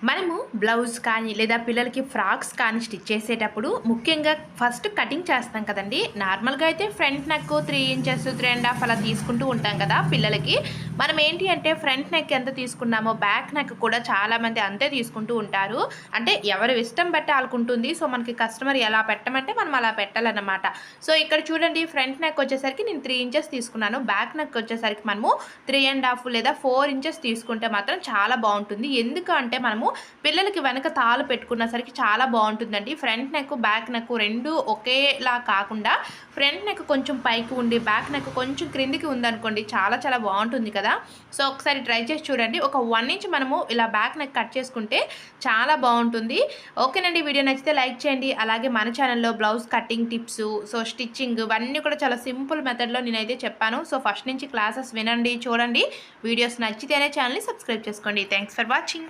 మనము బ్లౌజ్ కానీ లేదా పిల్లలకి ఫ్రాక్స్ కానీ స్టిచ్ చేసేటప్పుడు ముఖ్యంగా ఫస్ట్ కటింగ్ చేస్తాం కదండి. నార్మల్గా అయితే ఫ్రంట్ నెక్ 3 ఇంచెస్ 3.5 అలా తీసుకుంటూ ఉంటాం కదా పిల్లలకి. మనం ఏంటి అంటే ఫ్రంట్ నెక్ ఎంత తీసుకున్నామో బ్యాక్ నెక్ కూడా చాలామంది అంతే తీసుకుంటూ ఉంటారు. అంటే ఎవరి ఇష్టం బట్టి ఆలుకుంటుంది. సో మనకి కస్టమర్ ఎలా పెట్టమంటే మనం అలా పెట్టాలన్నమాట. సో ఇక్కడ చూడండి, ఫ్రంట్ నెక్ వచ్చేసరికి నేను 3 ఇంచెస్ తీసుకున్నాను. బ్యాక్ నెక్ వచ్చేసరికి మనము 3.5 లేదా 4 ఇంచెస్ తీసుకుంటే మాత్రం చాలా బాగుంటుంది. ఎందుకు అంటే మనము పిల్లలకి వెనక తాళ్ళు పెట్టుకునేసరికి చాలా బాగుంటుందండి. ఫ్రంట్ నెక్ బ్యాక్ నెక్ రెండు ఒకేలా కాకుండా ఫ్రంట్ నెక్ కొంచెం పైకి ఉండి బ్యాక్ నెక్ కొంచెం క్రిందికి ఉందనుకోండి, చాలా చాలా బాగుంటుంది కదా. సో ఒకసారి ట్రై చేసి చూడండి. ఒక 1 ఇంచ్ మనము ఇలా బ్యాక్ నెక్ కట్ చేసుకుంటే చాలా బాగుంటుంది. ఓకేనండి, వీడియో నచ్చితే లైక్ చేయండి. అలాగే మన ఛానల్లో blouse cutting tips, so stitching ఇవన్నీ కూడా చాలా సింపుల్ మెథడ్లో నేనైతే చెప్పాను. సో ఫస్ట్ నుంచి క్లాసెస్ వినండి, చూడండి. వీడియోస్ నచ్చితేనే ఛానల్ని సబ్స్క్రైబ్ చేసుకోండి. Thanks for watching.